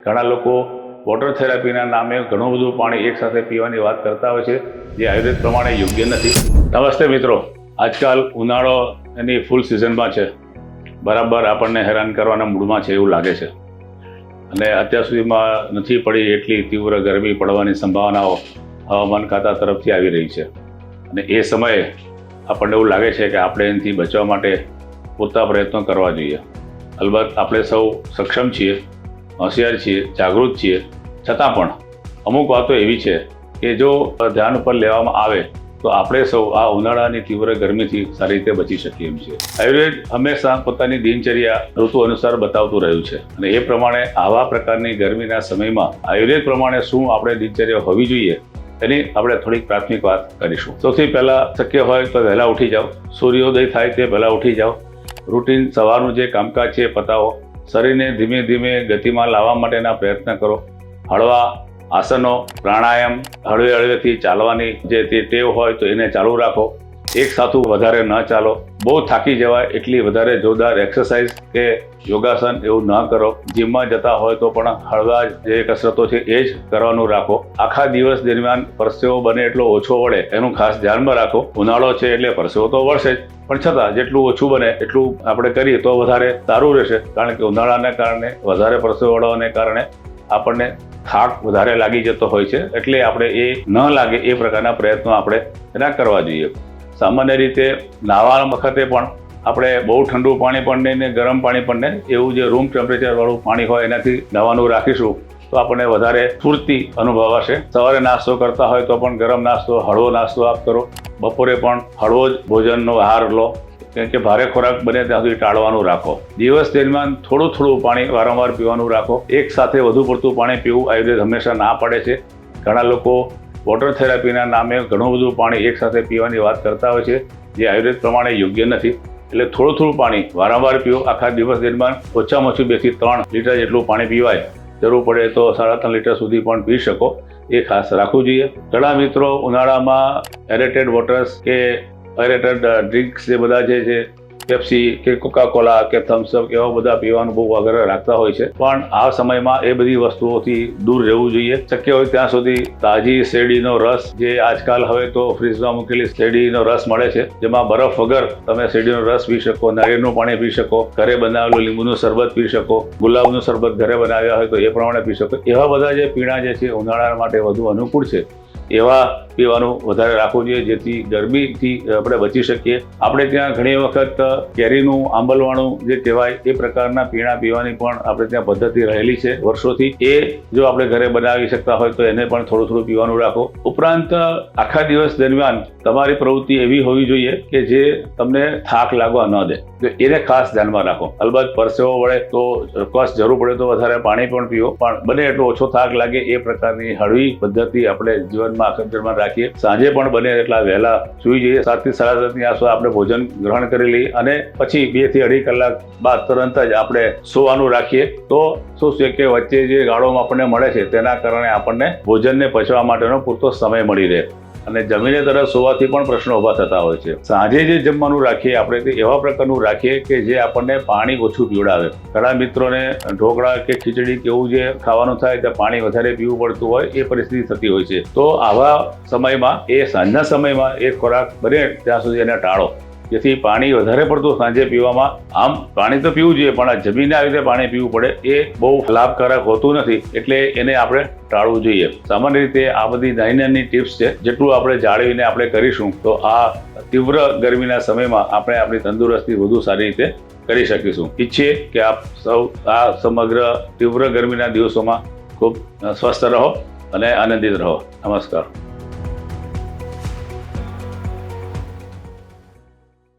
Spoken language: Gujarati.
ઘણા લોકો વોટર થેરાપીના નામે ઘણું બધું પાણી એકસાથે પીવાની વાત કરતા હોય છે, જે આયુર્વેદ પ્રમાણે યોગ્ય નથી. નમસ્તે મિત્રો, આજકાલ ઉનાળો એની ફૂલ સિઝનમાં છે, બરાબર આપણને હેરાન કરવાના મૂડમાં છે એવું લાગે છે અને અત્યાર સુધીમાં નથી પડી એટલી તીવ્ર ગરમી પડવાની સંભાવનાઓ હવામાન ખાતા તરફથી આવી રહી છે અને એ સમયે આપણને એવું લાગે છે કે આપણે એનાથી બચવા માટે પૂરતા પ્રયત્નો કરવા જોઈએ. અલબત્ત આપણે સૌ સક્ષમ છીએ, હોશિયાર છીએ, જાગૃત છીએ, છતાં પણ અમુક વાતો એવી છે કે જો ધ્યાન ઉપર લેવામાં આવે તો આપણે સૌ આ ઉનાળાની તીવ્ર ગરમીથી સારી રીતે બચી શકીએ એમ છે. આયુર્વેદ હંમેશા પોતાની દિનચર્યા ઋતુ અનુસાર બતાવતું રહ્યું છે અને એ પ્રમાણે આવા પ્રકારની ગરમીના સમયમાં આયુર્વેદ પ્રમાણે શું આપણે દિનચર્યા હોવી જોઈએ એની આપણે થોડીક પ્રાથમિક વાત કરીશું. સૌથી પહેલાં શક્ય હોય તો વહેલા ઉઠી જાઓ, સૂર્યોદય થાય તે પહેલાં ઉઠી જાઓ, રૂટીન સવારનું જે કામકાજ છે પતાવો, શરીરને ધીમે ધીમે ગતિમાં લાવવા માટેના પ્રયત્ન કરો, હળવા આસનો, પ્રાણાયામ, હળવે હળવેથી ચાલવાની જે તે ટેવ હોય તો એને ચાલુ રાખો. એક સાથું વધારે ન ચાલો, બહુ થાકી જવાય એટલી વધારે જોરદાર એક્સરસાઇઝ કે યોગાસન એવું ન કરો. જીમમાં જતા હોય તો પણ હળવા જે કસરતો છે એ જ કરવાનું રાખો. આખા દિવસ દરમિયાન પરસેવો બને એટલો ઓછો વળે એનું ખાસ ધ્યાનમાં રાખો. ઉનાળો છે એટલે પરસેવો તો વળશે જ, પણ છતાં જેટલું ઓછું બને એટલું આપણે કરીએ તો વધારે સારું રહેશે, કારણ કે ઉનાળાના કારણે વધારે પરસેવો વળવાને કારણે આપણને થાક વધારે લાગી જતો હોય છે, એટલે આપણે એ ન લાગે એ પ્રકારના પ્રયત્નો આપણે એના કરવા જોઈએ. સામાન્ય રીતે નાહવા વખતે પણ આપણે બહુ ઠંડુ પાણી પણ નહીં ને ગરમ પાણી પણ નહીં, એવું જે રૂમ ટેમ્પરેચરવાળું પાણી હોય એનાથી નાહવાનું રાખીશું તો આપણને વધારે સ્ફૂર્તિ અનુભવાશે. સવારે નાસ્તો કરતા હોય તો પણ ગરમ નાસ્તો, હળવો નાસ્તો આપ કરો. બપોરે પણ હળવો જ ભોજનનો આહાર લો, કેમ કે ભારે ખોરાક બને ત્યાં સુધી ટાળવાનું રાખો. દિવસ દરમિયાન થોડું થોડું પાણી વારંવાર પીવાનું રાખો. એક સાથે વધુ પડતું પાણી પીવું આયુર્વેદ હંમેશા ના પાડે છે. ઘણા લોકો વોટર થેરાપીના નામે ઘણું બધું પાણી એકસાથે પીવાની વાત કરતા હોય છે, જે આયુર્વેદ પ્રમાણે યોગ્ય નથી. એટલે થોડું થોડું પાણી વારંવાર પીવો. આખા દિવસ દરમિયાન ઓછામાં ઓછું 2 થી 3 લીટર જેટલું પાણી પીવાય. જરૂર પડે તો 3.5 લીટર સુધી પણ પી શકો, એ ખાસ રાખવું જોઈએ. ઘણા મિત્રો ઉનાળામાં એરેટેડ વોટર્સ કે એરેટેડ ડ્રિંક્સ જે બધા જે છે, પેપ્સી કે કોકાકોલા કે થમ્સઅપ એવા બધા પીવાનું બહુ આગ્રહ રાખતા હોય છે, પણ આ સમયમાં એ બધી વસ્તુઓથી દૂર રહેવું જોઈએ. શક્ય હોય ત્યાં સુધી તાજી શેરડીનો રસ, જે આજકાલ હવે તો ફ્રીજમાં મૂકેલી શેરડીનો રસ મળે છે, જેમાં બરફ વગર તમે શેરડીનો રસ પી શકો, નારિયેળનું પાણી પી શકો, ઘરે બનાવેલું લીંબુનું શરબત પી શકો, ગુલાબનું શરબત ઘરે બનાવ્યા હોય તો એ પ્રમાણે પી શકો. એવા બધા જે પીણા જે છે ઉનાળા માટે વધુ અનુકૂળ છે એવા પીવાનું વધારે રાખવું જોઈએ, જેથી ગરમીથી આપણે બચી શકીએ. આપણે ત્યાં ઘણી વખત કેરીનું આંબલવાણું જે કહેવાય એ પ્રકારના પીણા પીવાની પણ આપણે ત્યાં પદ્ધતિ રહેલી છે વર્ષોથી. એ જો આપણે ઘરે બનાવી શકતા હોય તો એને પણ થોડું થોડું પીવાનું રાખો. ઉપરાંત આખા દિવસ દરમિયાન તમારી પ્રવૃત્તિ એવી હોવી જોઈએ કે જે તમને થાક લાગવા ન દે, તો એને ખાસ ધ્યાનમાં રાખો. અલબત્ત પરસેવો વળે તો ચોક્કસ જરૂર પડે તો વધારે પાણી પણ પીવો, પણ બને એટલો ઓછો થાક લાગે એ પ્રકારની હળવી પદ્ધતિ આપણે જીવનમાં આખા રાખીએ. સાંજે પણ બને એટલા વહેલા સૂઈ જઈએ. 7 થી 7:30 ની આસપાસ આપણે ભોજન ગ્રહણ કરી લઈએ અને પછી 2 થી 2.5 કલાક બાદ તરત જ આપણે સૂવાનું રાખીએ. તો શું છે કે વચ્ચે જે ગાળો આપણને મળે છે તેના કારણે આપણને ભોજનને પચવા માટેનો પૂરતો સમય મળી રહે અને જમીને તરફ સુવાથી પણ પ્રશ્નો ઊભા થતા હોય છે. સાંજે જે જમવાનું રાખીએ આપણે તે એવા પ્રકારનું રાખીએ કે જે આપણને પાણી ઓછું પીવડાવે. ઘણા મિત્રોને ઢોકળા કે ખીચડી કે એવું જે ખાવાનું થાય ત્યાં પાણી વધારે પીવું પડતું હોય એ પરિસ્થિતિ થતી હોય છે. તો આવા સમયમાં સાંજના સમયમાં એ ખોરાક બને ત્યાં સુધી એને ટાળો, જેથી પાણી વધારે પડતું સાંજે પીવામાં, આમ પાણી તો પીવું જોઈએ પણ જમીને આવી રીતે પાણી પીવું પડે એ બહુ લાભકારક હોતું નથી, એટલે એને આપણે ટાળવું જોઈએ. સામાન્ય રીતે આ બધી નાની નાની ટિપ્સ છે, જેટલું આપણે જાળવીને આપણે કરીશું તો આ તીવ્ર ગરમીના સમયમાં આપણે આપણી તંદુરસ્તી વધુ સારી રીતે કરી શકીશું. ઈચ્છીએ કે આપ સૌ આ સમગ્ર તીવ્ર ગરમીના દિવસોમાં ખૂબ સ્વસ્થ રહો અને આનંદિત રહો. નમસ્કાર.